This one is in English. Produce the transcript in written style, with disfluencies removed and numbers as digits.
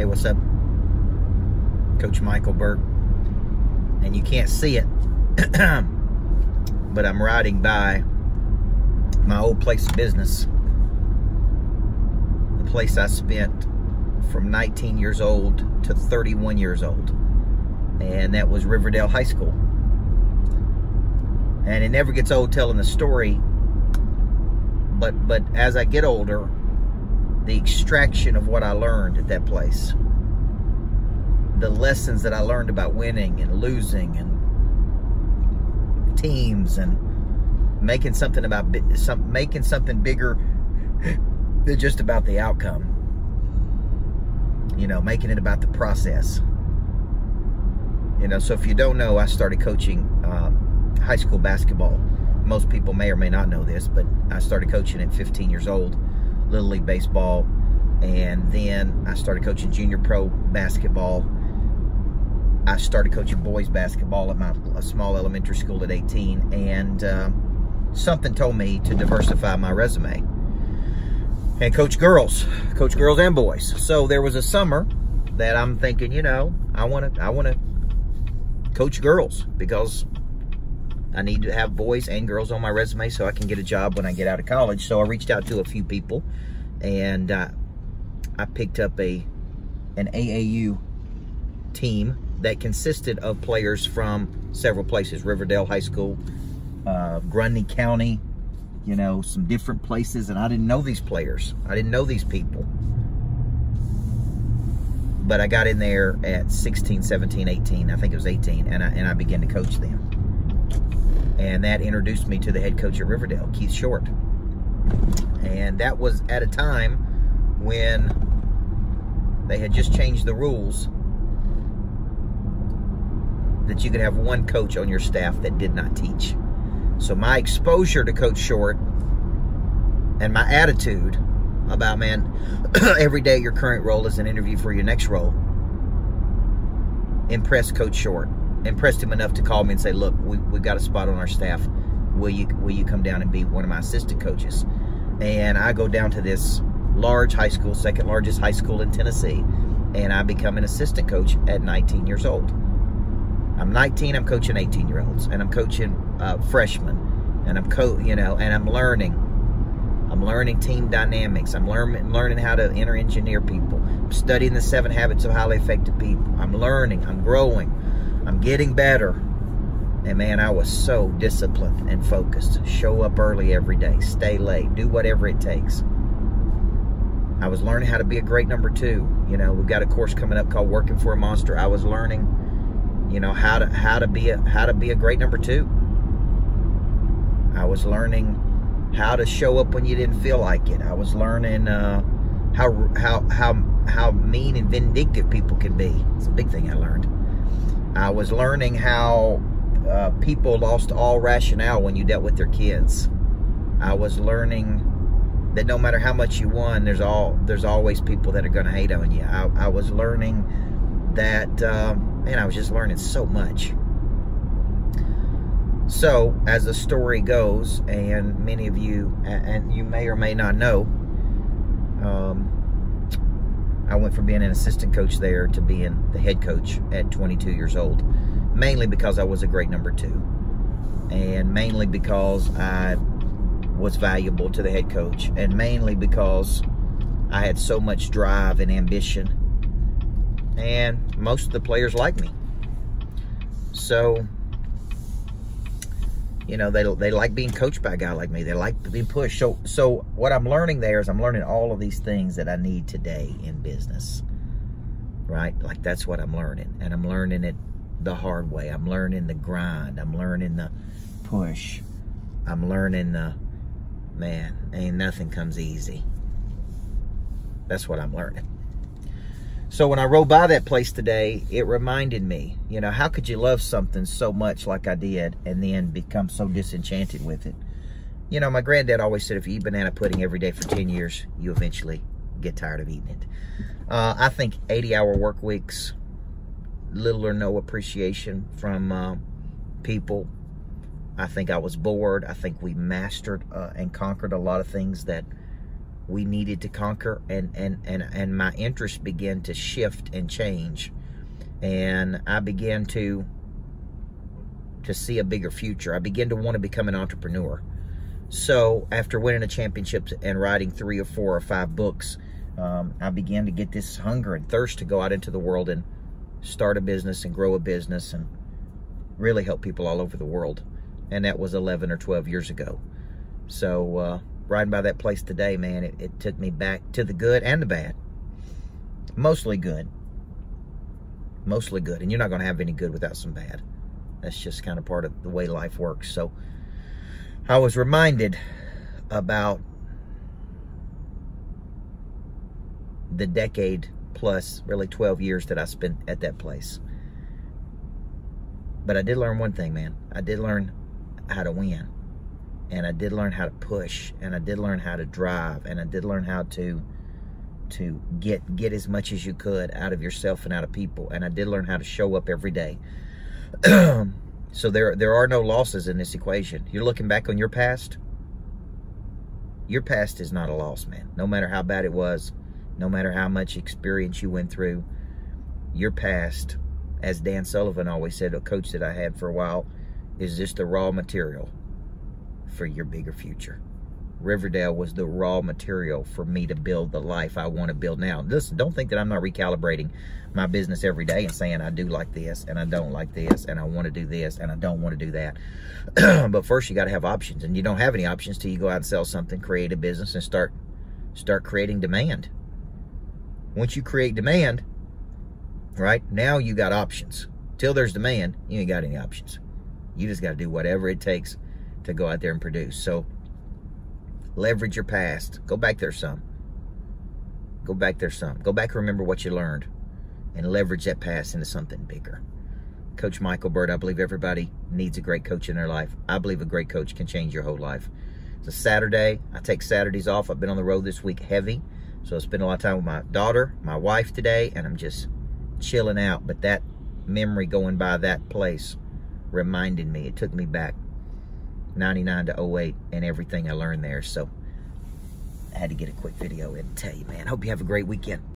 Hey, what's up? Coach Michael Burke. And you can't see it, but I'm riding by my old place of business. The place I spent from 19 years old to 31 years old. And that was Riverdale High School. And it never gets old telling the story, but as I get older, the extraction of what I learned at that place, the lessons that I learned about winning and losing and teams and making something bigger than just about the outcome. You know, making it about the process. You know, so if you don't know, I started coaching high school basketball. Most people may or may not know this, but I started coaching at 15 years old, Little League baseball, and then I started coaching junior pro basketball. I started coaching boys basketball at a small elementary school at 18, and something told me to diversify my resume and coach girls and boys. So there was a summer that I'm thinking, you know, I want to coach girls because I need to have boys and girls on my resume so I can get a job when I get out of college. So I reached out to a few people, and I picked up an AAU team that consisted of players from several places: Riverdale High School, Grundy County, you know, some different places. And I didn't know these players. I didn't know these people. But I got in there at 16, 17, 18. I think it was 18. And I began to coach them. And that introduced me to the head coach at Riverdale, Keith Short. And that was at a time when they had just changed the rules that you could have one coach on your staff that did not teach. So my exposure to Coach Short and my attitude about, man, every day your current role is an interview for your next role, impressed Coach Short. Impressed him enough to call me and say, look, we've got a spot on our staff. Will you come down and be one of my assistant coaches? And I go down to this large high school, second largest high school in Tennessee, and I become an assistant coach at 19 years old. I'm 19, I'm coaching 18-year-olds, and I'm coaching freshmen, and I'm learning. I'm learning team dynamics. I'm learning how to engineer people. I'm studying the 7 habits of highly effective people. I'm learning, I'm growing. I'm getting better. And man, I was so disciplined and focused. Show up early every day. Stay late. Do whatever it takes. I was learning how to be a great number 2. You know, we've got a course coming up called Working for a Monster. I was learning, you know, how to be a great number 2. I was learning how to show up when you didn't feel like it. I was learning how mean and vindictive people can be. It's a big thing I learned. I was learning how people lost all rationale when you dealt with their kids. I was learning that no matter how much you won, there's always people that are going to hate on you. I was learning that, man, I was just learning so much. So, as the story goes, and many of you, and you may or may not know, I went from being an assistant coach there to being the head coach at 22 years old, mainly because I was a great number 2, and mainly because I was valuable to the head coach, and mainly because I had so much drive and ambition, and most of the players liked me. So, you know, they like being coached by a guy like me. They like being pushed. So what I'm learning there is I'm learning all of these things that I need today in business, right? Like, that's what I'm learning. And I'm learning it the hard way. I'm learning the grind. I'm learning the push. I'm learning the, man, ain't nothing comes easy. That's what I'm learning. So when I rode by that place today, it reminded me, you know, how could you love something so much like I did and then become so disenchanted with it? You know, my granddad always said, if you eat banana pudding every day for 10 years, you eventually get tired of eating it. I think 80-hour work weeks, little or no appreciation from people. I think I was bored. I think we mastered and conquered a lot of things that we needed to conquer, and my interest began to shift and change, and I began to see a bigger future. I began to want to become an entrepreneur. So after winning a championship and writing 3 or 4 or 5 books, I began to get this hunger and thirst to go out into the world and start a business and grow a business and really help people all over the world. And that was 11 or 12 years ago. So riding by that place today, man, it took me back to the good and the bad. Mostly good. Mostly good. And you're not going to have any good without some bad. That's just kind of part of the way life works. So I was reminded about the decade plus, really 12 years that I spent at that place. But I did learn one thing, man. I did learn how to win. And I did learn how to push. And I did learn how to drive. And I did learn how to get as much as you could out of yourself and out of people. And I did learn how to show up every day. So there are no losses in this equation. You're looking back on your past. Your past is not a loss, man. No matter how bad it was, no matter how much experience you went through, your past, as Dan Sullivan always said, a coach that I had for a while, is just the raw material for your bigger future. Riverdale was the raw material for me to build the life I want to build now. Listen, don't think that I'm not recalibrating my business every day and saying I do like this and I don't like this and I want to do this and I don't want to do that. But first you got to have options, and you don't have any options till you go out and sell something, create a business, and start creating demand. Once you create demand, right, now you got options. Till there's demand, you ain't got any options. You just got to do whatever it takes to go out there and produce. So leverage your past. Go back there some. Go back there some. Go back and remember what you learned and leverage that past into something bigger. Coach Michael Bird, I believe everybody needs a great coach in their life. I believe a great coach can change your whole life. It's a Saturday. I take Saturdays off. I've been on the road this week heavy. So I spent a lot of time with my daughter, my wife today, and I'm just chilling out. But that memory going by that place reminded me. It took me back 99 to 08 and everything I learned there. So I had to get a quick video and tell you, man, hope you have a great weekend.